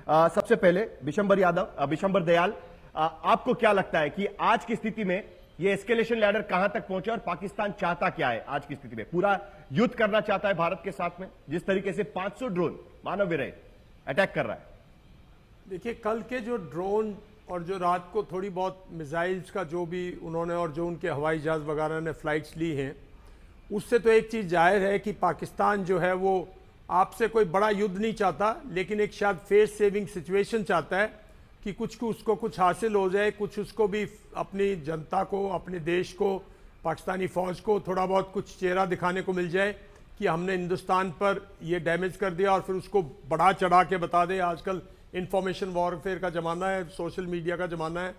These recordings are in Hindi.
सबसे पहले बिशंबर दयाल, आपको क्या लगता है कि आज की स्थिति में ये एस्केलेशन लैडर कहां तक पहुंचा और पाकिस्तान चाहता क्या है आज की स्थिति में? पूरा युद्ध करना चाहता है भारत के साथ में, जिस तरीके से 500 ड्रोन मानव विरहित अटैक कर रहा है? देखिए, कल के जो ड्रोन और जो रात को थोड़ी बहुत मिसाइल्स का जो भी उन्होंने और जो उनके हवाई जहाज वगैरह ने फ्लाइट्स ली हैं, उससे तो एक चीज़ जाहिर है कि पाकिस्तान जो है वो आपसे कोई बड़ा युद्ध नहीं चाहता, लेकिन एक शायद फेस सेविंग सिचुएशन चाहता है कि उसको कुछ हासिल हो जाए, कुछ उसको भी अपनी जनता को, अपने देश को, पाकिस्तानी फ़ौज को थोड़ा बहुत कुछ चेहरा दिखाने को मिल जाए कि हमने हिंदुस्तान पर ये डैमेज कर दिया, और फिर उसको बढ़ा चढ़ा के बता दे। आजकल इंफॉर्मेशन वॉरफेयर का ज़माना है, सोशल मीडिया का ज़माना है,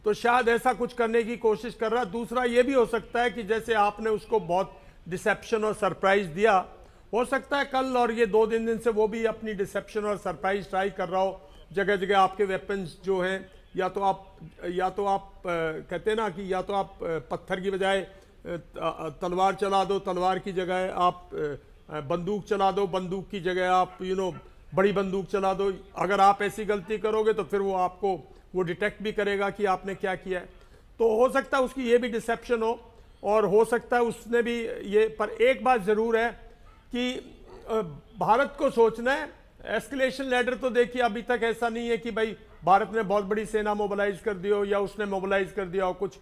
तो शायद ऐसा कुछ करने की कोशिश कर रहा है। दूसरा ये भी हो सकता है कि जैसे आपने उसको बहुत डिसेप्शन और सरप्राइज दिया, हो सकता है कल और ये 2 दिन से वो भी अपनी डिसेप्शन और सरप्राइज ट्राई कर रहा हो। जगह जगह आपके वेपन्स जो हैं, या तो आप कहते हैं ना कि या तो आप पत्थर की बजाय तलवार चला दो, तलवार की जगह आप बंदूक चला दो, बंदूक की जगह आप बड़ी बंदूक चला दो। अगर आप ऐसी गलती करोगे तो फिर वो आपको वो डिटेक्ट भी करेगा कि आपने क्या किया है। तो हो सकता है उसकी ये भी डिसेप्शन हो, और हो सकता है उसने भी ये। पर एक बात ज़रूर है कि भारत को सोचना है, एस्केलेशन लैडर तो देखिए अभी तक ऐसा नहीं है कि भाई भारत ने बहुत बड़ी सेना मोबिलाइज कर दी हो या उसने मोबिलाइज कर दिया हो कुछ।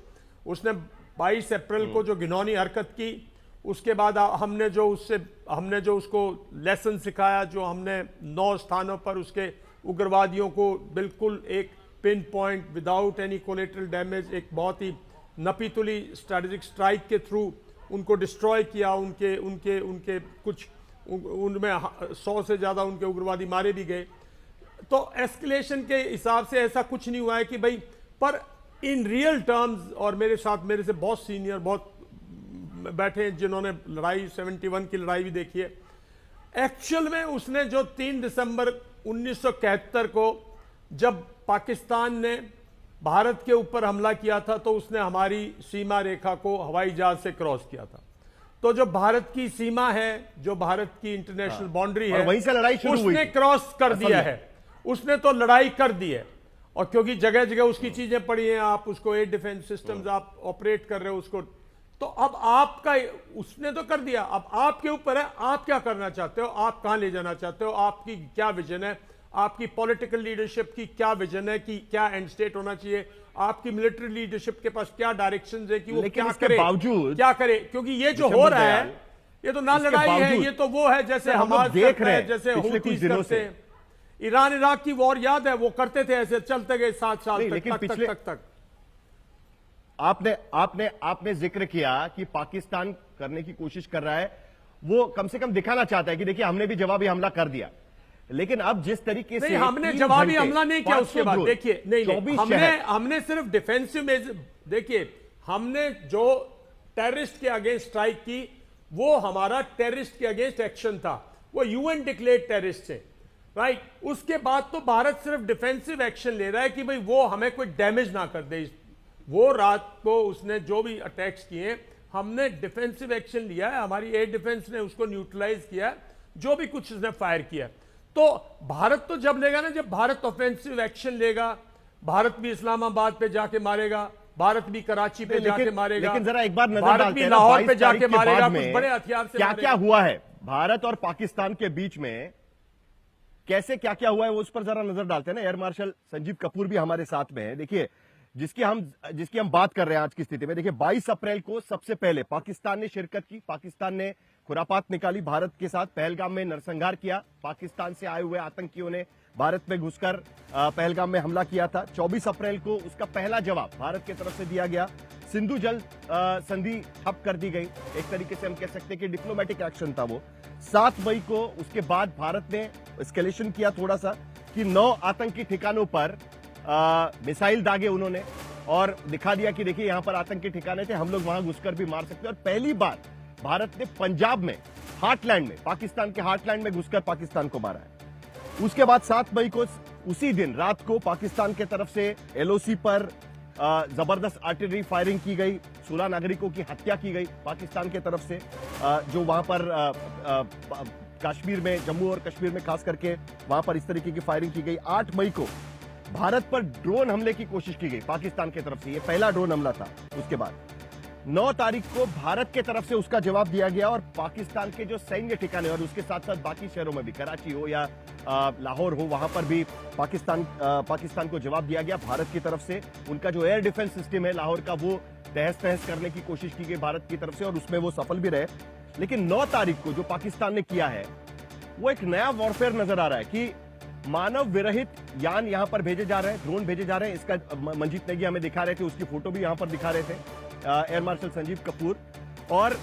उसने 22 अप्रैल को जो घिनौनी हरकत की, उसके बाद हमने जो उसको लेसन सिखाया, जो हमने 9 स्थानों पर उसके उग्रवादियों को बिल्कुल एक pin point without any collateral damage, एक बहुत ही नपीतुली स्ट्रैटेजिक स्ट्राइक के थ्रू उनको डिस्ट्रॉय किया। उनके कुछ उनमें 100 से ज़्यादा उनके उग्रवादी मारे भी गए। तो एस्केलेशन के हिसाब से ऐसा कुछ नहीं हुआ है कि भाई, पर इन रियल टर्म्स, और मेरे से बहुत सीनियर बहुत बैठे हैं जिन्होंने लड़ाई 71 की लड़ाई भी देखी है, एक्चुअल में उसने जो 3 दिसंबर 1971 को जब पाकिस्तान ने भारत के ऊपर हमला किया था, तो उसने हमारी सीमा रेखा को हवाई जहाज से क्रॉस किया था। तो जो भारत की सीमा है, जो भारत की इंटरनेशनल बाउंड्री है, वहीं से लड़ाई शुरू हुई, उसने क्रॉस कर दिया है, उसने तो लड़ाई कर दी है। और क्योंकि जगह जगह उसकी चीजें पड़ी हैं, आप उसको एयर डिफेंस सिस्टम्स आप ऑपरेट कर रहे हो उसको, तो अब आपका उसने तो कर दिया, अब आपके ऊपर है आप क्या करना चाहते हो, आप कहां ले जाना चाहते हो, आपकी क्या विजन है, आपकी पॉलिटिकल लीडरशिप की क्या विजन है कि क्या एंड स्टेट होना चाहिए, आपकी मिलिट्री लीडरशिप के पास क्या डायरेक्शंस है कि वो क्या करे, क्या करे। क्योंकि ये जो हो रहा है, ये तो ना लड़ाई है, ये तो वो है जैसे हमारे देख रहे हैं, जैसे हुतीस करते हैं। ईरान इराक की वॉर याद है, वो करते थे ऐसे, चलते गए 7 साल तक। आपने जिक्र किया कि पाकिस्तान करने की कोशिश कर रहा है, वो कम से कम दिखाना चाहता है कि देखिए हमने भी जवाबी हमला कर दिया। लेकिन अब जिस तरीके से हमने जवाबी हमला नहीं किया, उसके बाद देखिए नहीं, हमने सिर्फ डिफेंसिव में, देखिए हमने जो टेररिस्ट के अगेंस्ट स्ट्राइक की, वो हमारा टेररिस्ट के अगेंस्ट एक्शन था, वो यूएन डिक्लेयर्ड टेररिस्ट है, राइट। उसके बाद तो भारत सिर्फ डिफेंसिव एक्शन ले रहा है कि भाई वो हमें कोई डैमेज ना कर दे। वो रात को उसने जो भी अटैक्स किए, हमने डिफेंसिव एक्शन लिया है, हमारी एयर डिफेंस ने उसको न्यूट्रलाइज किया, जो भी कुछ उसने फायर किया। तो भारत तो जब लेगा ना, जब भारत ऑफेंसिव एक्शन लेगा, भारत भी इस्लामाबाद पे जाके मारेगा, भारत भी कराची पे जाके मारेगा, लेकिन जरा एक बार नजर भारत डालते भी हैं लाहौर पे जाके मारेगा, कुछ बड़े हथियार से क्या क्या हुआ है भारत और पाकिस्तान के बीच में, कैसे क्या क्या हुआ है, वो उस पर जरा नजर डालते हैं ना। एयर मार्शल संजीव कपूर भी हमारे साथ में है। देखिए, जिसकी हम बात कर रहे हैं आज की स्थिति में, देखिए 22 अप्रैल को सबसे पहले पाकिस्तान ने शिरकत की, पाकिस्तान ने खुरापात निकाली, भारत के साथ पहलगाम में नरसंहार किया। पाकिस्तान से आए हुए आतंकियों ने भारत में घुसकर पहलगाम में हमला किया था। 24 अप्रैल को उसका पहला जवाब भारत की तरफ से दिया गया, सिंधु जल संधि ठप कर दी गई, एक तरीके से हम कह सकते हैं कि डिप्लोमेटिक एक्शन था वो। 7 मई को उसके बाद भारत ने एस्केलेशन किया थोड़ा सा कि 9 आतंकी ठिकानों पर मिसाइल दागे उन्होंने और दिखा दिया कि देखिए यहां पर आतंकी ठिकाने थे, हम लोग वहां घुसकर भी मार सकते हैं। और पहली बार भारत ने पंजाब में, हार्टलैंड में, पाकिस्तान के हार्टलैंड में घुसकर पाकिस्तान को मारा है। उसके बाद 7 मई को उसी दिन रात को पाकिस्तान के तरफ से एलओसी पर जबरदस्त आर्टिलरी फायरिंग की गई, 16 नागरिकों की हत्या की गई पाकिस्तान के तरफ से, जो वहां पर कश्मीर में, जम्मू और कश्मीर में खास करके वहां पर इस तरीके की फायरिंग की गई। 8 मई को भारत पर ड्रोन हमले की कोशिश की गई पाकिस्तान की तरफ से, यह पहला ड्रोन हमला था। उसके बाद 9 तारीख को भारत की तरफ से उसका जवाब दिया गया और पाकिस्तान के जो सैन्य ठिकाने और उसके साथ साथ बाकी शहरों में भी, कराची हो या लाहौर हो, वहां पर भी पाकिस्तान को जवाब दिया गया भारत की तरफ से। उनका जो एयर डिफेंस सिस्टम है लाहौर का, वो तहस नहस करने की कोशिश की गई भारत की तरफ से और उसमें वो सफल भी रहे। लेकिन 9 तारीख को जो पाकिस्तान ने किया है वो एक नया वॉरफेयर नजर आ रहा है कि मानव विरहित यान यहां पर भेजे जा रहे हैं, ड्रोन भेजे जा रहे हैं। इसका मंजीत नेगी हमें दिखा रहे थे, उसकी फोटो भी यहां पर दिखा रहे थे एयर मार्शल संजीव कपूर। और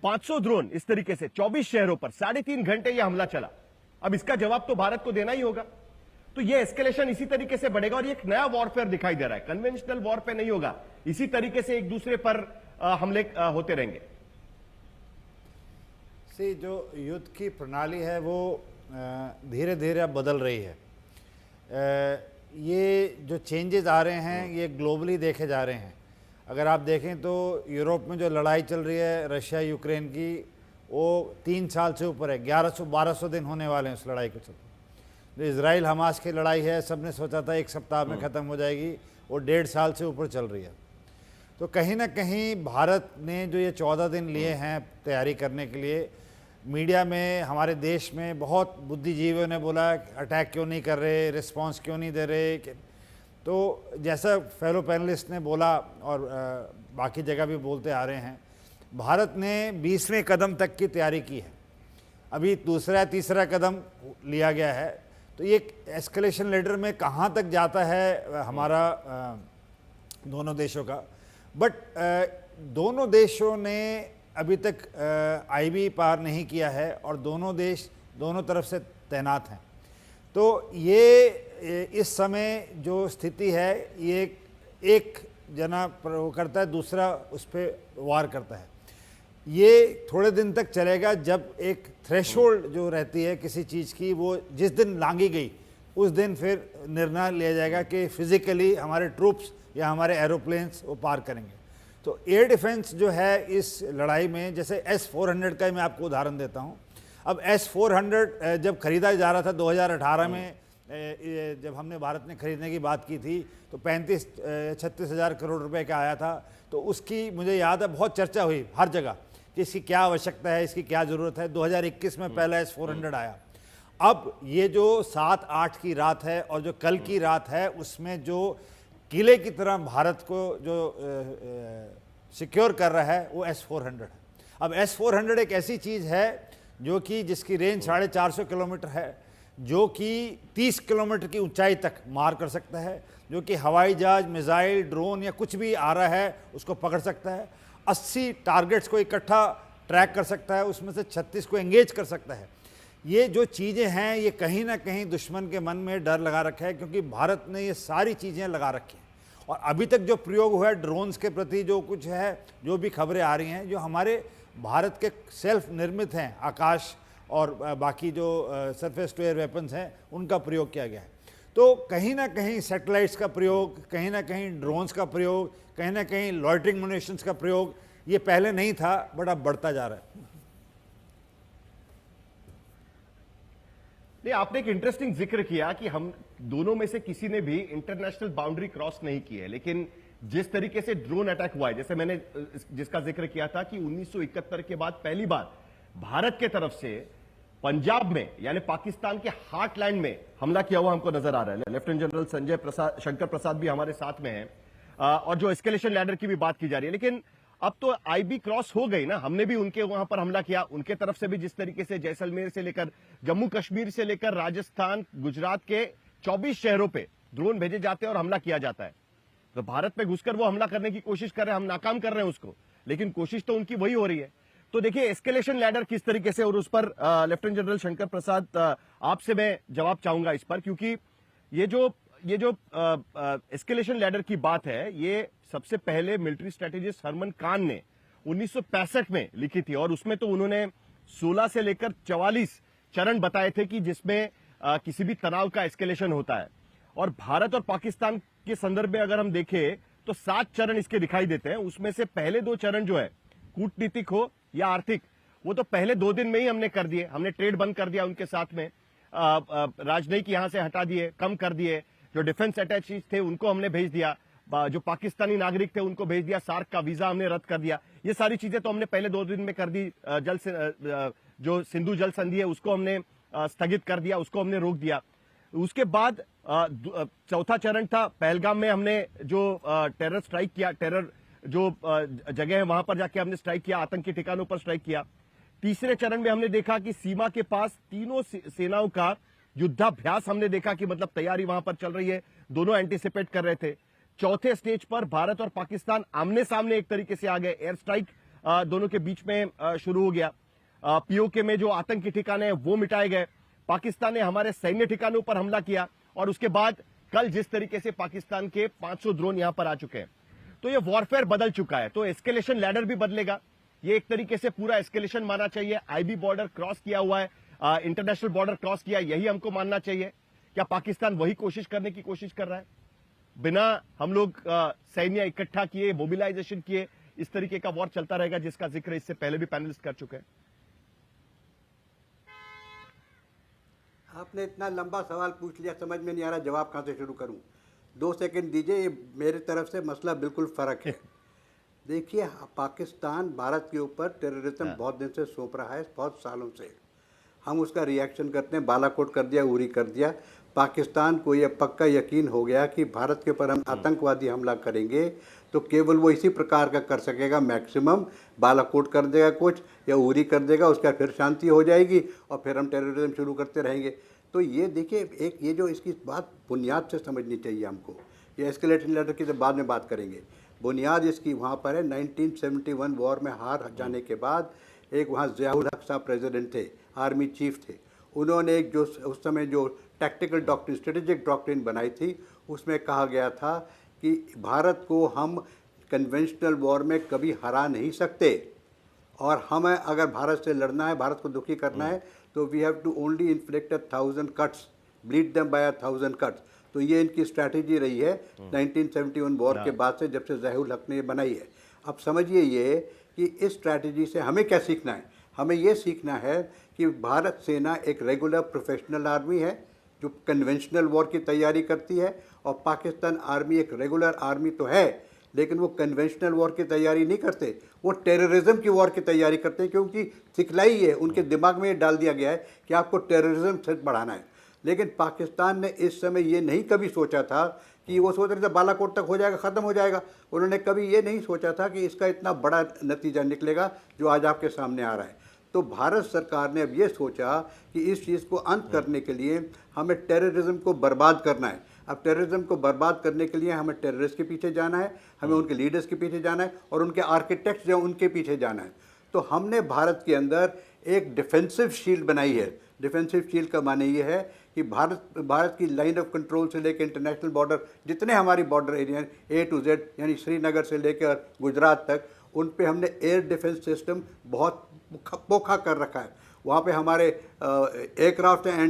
500 ड्रोन इस तरीके से 24 शहरों पर 3.5 घंटे यह हमला चला। अब इसका जवाब तो भारत को देना ही होगा। तो यह एस्केलेशन इसी तरीके से बढ़ेगा और ये एक नया वॉरफेयर दिखाई दे रहा है। कन्वेंशनल वॉरफेयर नहीं होगा, इसी तरीके से एक दूसरे पर हमले होते रहेंगे। जो युद्ध की प्रणाली है वो धीरे धीरे अब बदल रही है। ये जो चेंजेस आ रहे हैं ये ग्लोबली देखे जा रहे हैं। अगर आप देखें तो यूरोप में जो लड़ाई चल रही है रशिया यूक्रेन की, वो 3 साल से ऊपर है, 1100-1200 दिन होने वाले हैं उस लड़ाई को चलते। जो इजराइल हमास की लड़ाई है, सबने सोचा था 1 सप्ताह में ख़त्म हो जाएगी, वो 1.5 साल से ऊपर चल रही है। तो कहीं ना कहीं भारत ने जो ये 14 दिन लिए हैं तैयारी करने के लिए, मीडिया में हमारे देश में बहुत बुद्धिजीवियों ने बोला अटैक क्यों नहीं कर रहे, रिस्पांस क्यों नहीं दे रहे। तो जैसा फेलो पैनलिस्ट ने बोला और बाकी जगह भी बोलते आ रहे हैं, भारत ने 20वें कदम तक की तैयारी की है, अभी दूसरा तीसरा कदम लिया गया है। तो ये एस्केलेशन लेडर में कहाँ तक जाता है हमारा दोनों देशों का। बट दोनों देशों ने अभी तक आईबी पार नहीं किया है और दोनों देश दोनों तरफ से तैनात हैं। तो ये इस समय जो स्थिति है, ये एक जना वो करता है, दूसरा उस पर वार करता है। ये थोड़े दिन तक चलेगा जब एक थ्रेशोल्ड जो रहती है किसी चीज़ की, वो जिस दिन लांगी गई उस दिन फिर निर्णय लिया जाएगा कि फिजिकली हमारे ट्रूप्स या हमारे एरोप्लेन्स वो पार करेंगे। तो एयर डिफेंस जो है इस लड़ाई में, जैसे S-400 का मैं आपको उदाहरण देता हूँ। अब S-400 जब खरीदा जा रहा था 2018 में, जब हमने भारत ने खरीदने की बात की थी तो 35-36 हज़ार करोड़ रुपए का आया था। तो उसकी मुझे याद है बहुत चर्चा हुई हर जगह कि इसकी क्या आवश्यकता है, इसकी क्या ज़रूरत है। 2021 में पहला S-400 आया। अब ये जो 7-8 की रात है और जो कल की रात है, उसमें जो किले की तरह भारत को जो सिक्योर कर रहा है वो S-400 है। अब S-400 एक ऐसी चीज़ है जो कि जिसकी रेंज 450 किलोमीटर है, जो कि 30 किलोमीटर की ऊंचाई तक मार कर सकता है, जो कि हवाई जहाज, मिसाइल, ड्रोन या कुछ भी आ रहा है उसको पकड़ सकता है। 80 टारगेट्स को इकट्ठा ट्रैक कर सकता है, उसमें से 36 को एंगेज कर सकता है। ये जो चीज़ें हैं ये कहीं ना कहीं दुश्मन के मन में डर लगा रखा है, क्योंकि भारत ने ये सारी चीज़ें लगा रखी हैं। और अभी तक जो प्रयोग हुआ है ड्रोन्स के प्रति, जो कुछ है, जो भी खबरें आ रही हैं, जो हमारे भारत के सेल्फ निर्मित हैं, आकाश और बाकी जो सरफेस टू एयर वेपन्स हैं, उनका प्रयोग किया गया है। तो कहीं ना कहीं सैटेलाइट्स का प्रयोग, कहीं ना कहीं ड्रोन्स का प्रयोग, कहीं ना कहीं लॉइटरिंग म्यूनिशंस का प्रयोग, ये पहले नहीं था बट अब बढ़ता जा रहा है। नहीं, आपने एक इंटरेस्टिंग जिक्र किया कि हम दोनों में से किसी ने भी इंटरनेशनल बाउंड्री क्रॉस नहीं की है, लेकिन जिस तरीके से ड्रोन अटैक हुआ है, जैसे मैंने जिसका जिक्र किया था कि 1971 के बाद पहली बार भारत के तरफ से पंजाब में यानी पाकिस्तान के हार्टलैंड में हमला किया हुआ हमको नजर आ रहा है। लेफ्टिनेंट जनरल शंकर प्रसाद भी हमारे साथ में हैं और जो एस्केलेशन लैडर की भी बात की जा रही है। लेकिन अब तो आईबी क्रॉस हो गई ना, हमने भी उनके वहां पर हमला किया, उनके तरफ से भी जिस तरीके से जैसलमेर से लेकर जम्मू कश्मीर से लेकर राजस्थान, गुजरात के 24 शहरों पे ड्रोन भेजे जाते हैं और हमला किया जाता है। तो भारत में घुसकर वो हमला करने की कोशिश कर रहे हैं, हम नाकाम कर रहे हैं उसको, लेकिन कोशिश तो उनकी वही हो रही है। तो देखिए एस्केलेशन लैडर किस तरीके से, और उस पर लेफ्टिनेंट जनरल शंकर प्रसाद आपसे मैं जवाब चाहूंगा इस पर, क्योंकि ये जो एस्केलेशन लैडर की बात है, ये सबसे पहले मिलिट्री स्ट्रेटेजिस्ट हरमन कान ने 1965 में लिखी थी और उसमें तो उन्होंने 16 से लेकर 44 चरण बताए थे कि जिसमें किसी भी तनाव का एस्केलेशन होता है। और भारत और पाकिस्तान के संदर्भ में अगर हम देखें तो 7 चरण इसके दिखाई देते हैं। उसमें से पहले 2 चरण जो है कूटनीतिक हो या आर्थिक, वो तो पहले 2 दिन में ही हमने कर दिए। हमने ट्रेड बंद कर दिया उनके साथ में, राजनयिक यहां से हटा दिए, कम कर दिए, जो डिफेंस अटैचीज थे उनको हमने भेज दिया, जो पाकिस्तानी नागरिक थे उनको भेज दिया, सार्क का वीजा हमने रद्द कर दिया। ये सारी चीजें तो हमने पहले 2 दिन में कर दी। जो सिंधु जल संधि है उसको हमने स्थगित कर दिया, उसको हमने रोक दिया। उसके बाद चौथा चरण था, पहलगाम में हमने जो टेरर स्ट्राइक किया, टेरर जो जगह है वहां पर जाके हमने स्ट्राइक किया, आतंकी ठिकानों पर स्ट्राइक किया। तीसरे चरण में हमने देखा कि सीमा के पास तीनों सेनाओं का युद्धाभ्यास हमने देखा कि मतलब तैयारी वहां पर चल रही है, दोनों एंटीसिपेट कर रहे थे। चौथे स्टेज पर भारत और पाकिस्तान आमने सामने एक तरीके से आ गए, एयर स्ट्राइक दोनों के बीच में शुरू हो गया। पीओके में जो आतंकी ठिकाने हैं वो मिटाए गए, पाकिस्तान ने हमारे सैन्य ठिकानों पर हमला किया, और उसके बाद कल जिस तरीके से पाकिस्तान के 500 ड्रोन यहां पर आ चुके हैं, तो ये वॉरफेयर बदल चुका है। तो एस्केलेशन लैडर भी बदलेगा, ये एक तरीके से पूरा एस्केलेशन मानना चाहिए। आईबी बॉर्डर क्रॉस किया हुआ है, इंटरनेशनल बॉर्डर क्रॉस किया, यही हमको मानना चाहिए। क्या पाकिस्तान वही कोशिश करने की कोशिश कर रहा है? बिना हम लोग सैन्य इकट्ठा किए, मोबिलाइजेशन किए, इस तरीके का वॉर चलता रहेगा, जिसका जिक्र इससे पहले भी पैनलिस्ट कर चुके हैं। आपने इतना लंबा सवाल पूछ लिया, समझ में नहीं आ रहा जवाब कहाँ से शुरू करूं। 2 सेकंड दीजिए, ये मेरी तरफ से मसला बिल्कुल फ़र्क है। देखिए, पाकिस्तान भारत के ऊपर टेररिज्म बहुत दिन से सौंप रहा है, बहुत सालों से। हम उसका रिएक्शन करते हैं, बालाकोट कर दिया, उरी कर दिया। पाकिस्तान को यह पक्का यकीन हो गया कि भारत के ऊपर हम आतंकवादी हमला करेंगे तो केवल वो इसी प्रकार का कर सकेगा, मैक्सिमम बालाकोट कर देगा कुछ या उरी कर देगा, उसका फिर शांति हो जाएगी और फिर हम टेररिज्म शुरू करते रहेंगे। तो ये देखिए, एक ये जो इसकी बात बुनियाद से समझनी चाहिए हमको। ये एस्केलेशन लेटर की तो बाद में बात करेंगे। बुनियाद इसकी वहाँ पर है, 1971 वॉर में हार जाने के बाद एक वहाँ ज़ियाउल हक साहब प्रेसिडेंट थे, आर्मी चीफ थे। उन्होंने एक जो उस समय जो टैक्टिकल डॉक्ट्रिन, स्ट्रेटेजिक डॉक्ट्रिन बनाई थी, उसमें कहा गया था कि भारत को हम कन्वेंशनल वॉर में कभी हरा नहीं सकते, और हमें अगर भारत से लड़ना है, भारत को दुखी करना है, तो we have to only inflict 1000 cuts, bleed them by 1000 cuts. तो ये इनकी स्ट्रैटेजी रही है 1971 वॉर के बाद से, जब से ज़ियाउल हक ने ये बनाई है। अब समझिए ये कि इस स्ट्रैटेजी से हमें क्या सीखना है। हमें ये सीखना है कि भारत सेना एक रेगुलर प्रोफेशनल आर्मी है जो कन्वेंशनल वॉर की तैयारी करती है, और पाकिस्तान आर्मी एक रेगुलर आर्मी तो है, लेकिन वो कन्वेंशनल वॉर की तैयारी नहीं करते, वो टेररिज्म की वॉर की तैयारी करते हैं, क्योंकि सिखलाई है, उनके दिमाग में ये डाल दिया गया है कि आपको टेररिज्म से बढ़ाना है। लेकिन पाकिस्तान ने इस समय ये नहीं कभी सोचा था कि वो सोच रहे थे बालाकोट तक हो जाएगा, ख़त्म हो जाएगा। उन्होंने कभी ये नहीं सोचा था कि इसका इतना बड़ा नतीजा निकलेगा जो आज आपके सामने आ रहा है। तो भारत सरकार ने अब ये सोचा कि इस चीज़ को अंत करने के लिए हमें टेररिज्म को बर्बाद करना है। अब टेररिज्म को बर्बाद करने के लिए हमें टेररिस्ट के पीछे जाना है, हमें उनके लीडर्स के पीछे जाना है, और उनके आर्किटेक्ट्स जो उनके पीछे जाना है। तो हमने भारत के अंदर एक डिफेंसिव शील्ड बनाई है। डिफेंसिव शील्ड का माने ये है कि भारत की लाइन ऑफ कंट्रोल से लेकर इंटरनेशनल बॉर्डर, जितने हमारी border area A to Z, यानी श्रीनगर से लेकर गुजरात तक, उन पे हमने एयर डिफेंस सिस्टम बहुत पोखा कर रखा है। वहाँ पे हमारे एयरक्राफ्ट हैं,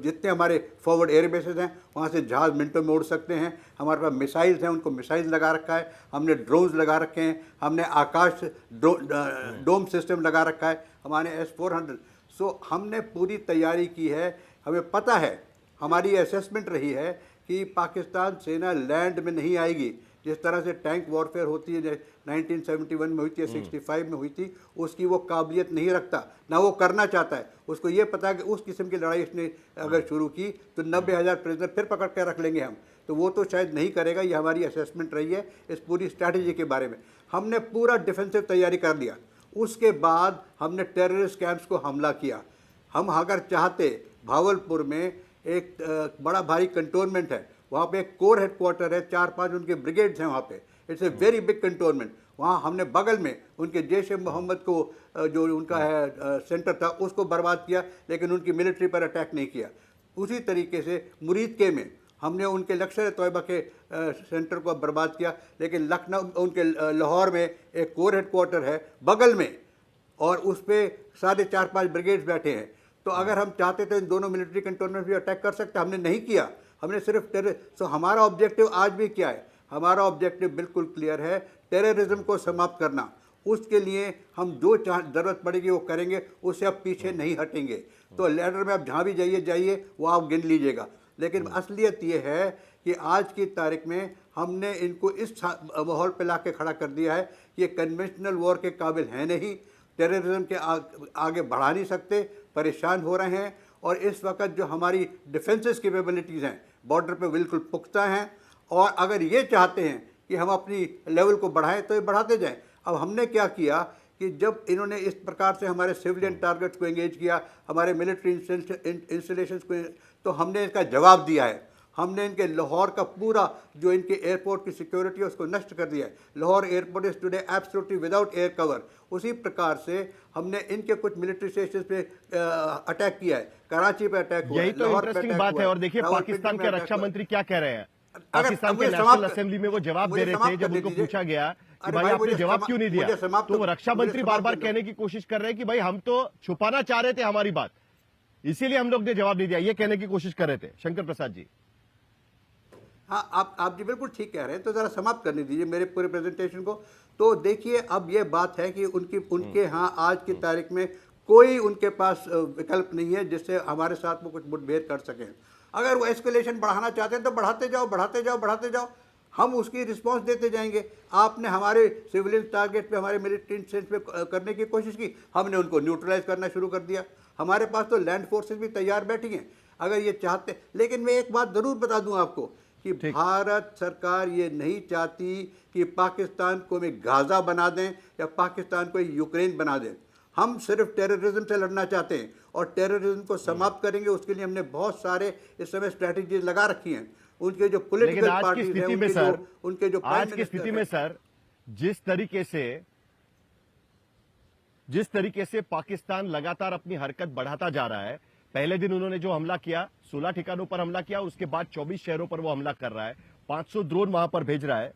जितने हमारे फॉरवर्ड एयर बेसेस हैं, वहाँ से जहाज़ मिनटों में उड़ सकते हैं। हमारे पास मिसाइल्स हैं, उनको मिसाइल्स लगा रखा है। हमने ड्रोन्स लगा रखे हैं, हमने आकाश डोम सिस्टम लगा रखा है, हमारे S-400। सो हमने पूरी तैयारी की है। हमें पता है, हमारी असेसमेंट रही है कि पाकिस्तान सेना लैंड में नहीं आएगी। जिस तरह से टैंक वॉरफेयर होती है, 1971 में हुई थी, 65 में हुई थी, उसकी वो काबिलियत नहीं रखता, ना वो करना चाहता है। उसको ये पता है कि उस किस्म की लड़ाई इसने अगर शुरू की तो 90,000 प्रिजनर फिर पकड़ कर रख लेंगे हम, तो वो तो शायद नहीं करेगा। ये हमारी असेसमेंट रही है इस पूरी स्ट्रैटेजी के बारे में। हमने पूरा डिफेंसिव तैयारी कर लिया। उसके बाद हमने टेररिस्ट कैंप्स को हमला किया। हम अगर चाहते, भावलपुर में एक बड़ा भारी कंटोनमेंट है, वहाँ पे एक कोर हेडक्वार्टर है, 4-5 उनके ब्रिगेड्स हैं वहाँ पे। It's a very big cantonment. वहाँ हमने बगल में उनके जैश-ए-मोहम्मद को जो उनका है सेंटर था, उसको बर्बाद किया, लेकिन उनकी मिलिट्री पर अटैक नहीं किया। उसी तरीके से मुरीदके में हमने उनके लश्कर-ए-तोयबा के सेंटर को बर्बाद किया, लेकिन लखनऊ, उनके लाहौर में एक कोर हेडक्वार्टर है बगल में, और उस पर 4.5 ब्रिगेड्स बैठे हैं। तो अगर हम चाहते तो इन दोनों मिलिट्री कंटोनमेंट भी अटैक कर सकते, हमने नहीं किया। हमने सिर्फ सो हमारा ऑब्जेक्टिव आज भी क्या है? हमारा ऑब्जेक्टिव बिल्कुल क्लियर है, टेररिज्म को समाप्त करना। उसके लिए हम जो जरूरत पड़ेगी वो करेंगे, उससे अब पीछे नहीं हटेंगे। तो लैडर में आप जहाँ भी जाइए वो आप गिन लीजिएगा। लेकिन असलियत ये है कि आज की तारीख में हमने इनको इस माहौल पे ला के खड़ा कर दिया है कि ये कन्वेंशनल वॉर के काबिल है नहीं, टेररिज्म के आगे बढ़ा नहीं सकते, परेशान हो रहे हैं। और इस वक्त जो हमारी डिफेंसेस कैपेबिलिटीज़ हैं बॉर्डर पे बिल्कुल पुख्ता हैं, और अगर ये चाहते हैं कि हम अपनी लेवल को बढ़ाएं तो ये बढ़ाते जाएं। अब हमने क्या किया कि जब इन्होंने इस प्रकार से हमारे सिविलियन टारगेट्स को एंगेज किया, हमारे मिलिट्री इंस्टॉलेशंस को, तो हमने इसका जवाब दिया है। हमने इनके लाहौर का पूरा जो इनके एयरपोर्ट की सिक्योरिटी है उसको नष्ट कर दिया है। Lahore airport is today absolutely without air cover. उसी प्रकार से हमने इनके कुछ मिलिट्री स्टेशन पे अटैक किया है, कराची पे अटैक हुआ है, यही तो लाहौर पे इंटरेस्टिंग अटैक बात हुआ है। और देखिए रावलपिंडी पाकिस्तान में के अटैक रक्षा हुआ है। मंत्री क्या कह रहे हैं, अगर पाकिस्तान के मुझे नेशनल समाप्त- असेंबली में वो जवाब दे मुझे रहे थे समाप्त जब करने उनको दीजिए। पूछा गया कि अरे भाई भाई, आपने मुझे जवाब समा- क्यों नहीं मुझे दिया, समाप्त- तो वो रक्षा मुझे मंत्री समाप्त बार बार करने कहने की कोशिश कर रहे हैं कि भाई हम तो छुपाना चाह रहे थे हमारी बात, इसीलिए हम लोग ने जवाब नहीं दिया, ये कहने की कोशिश कर रहे थे शंकर प्रसाद जी। हाँ, आप जी बिल्कुल ठीक कह रहे हैं। तो ज़रा समाप्त करने दीजिए मेरे पूरे प्रेजेंटेशन को। तो देखिए, अब ये बात है कि उनके यहाँ आज की तारीख में कोई उनके पास विकल्प नहीं है जिससे हमारे साथ वो कुछ मुठभेड़ कर सकें। अगर वो एस्केलेशन बढ़ाना चाहते हैं तो बढ़ाते जाओ, बढ़ाते जाओ, बढ़ाते जाओ, हम उसकी रिस्पॉन्स देते जाएंगे। आपने हमारे सिविलियन टारगेट पे, हमारे मिलिट्री इंस्टेंस पे करने की कोशिश की, हमने उनको न्यूट्रलाइज करना शुरू कर दिया। हमारे पास तो लैंड फोर्सेस भी तैयार बैठी हैं अगर ये चाहते। लेकिन मैं एक बात ज़रूर बता दूं आपको कि भारत सरकार ये नहीं चाहती कि पाकिस्तान को में गाज़ा बना दें या पाकिस्तान को यूक्रेन बना दें। हम सिर्फ टेररिज्म से लड़ना चाहते हैं और टेररिज्म को समाप्त करेंगे। उसके लिए हमने बहुत सारे इस समय स्ट्रैटेजीज लगा रखी हैं। उनके जो लेकिन पॉलिटिकल आज की पार्टीज हैं, स्थिति में सर, उनके जो आज की स्थिति में सर, जिस तरीके से पाकिस्तान लगातार अपनी हरकत बढ़ाता जा रहा है, पहले दिन उन्होंने जो हमला किया 16 ठिकानों पर हमला किया, उसके बाद 24 शहरों पर वो हमला कर रहा है, 500 ड्रोन वहां पर भेज रहा है।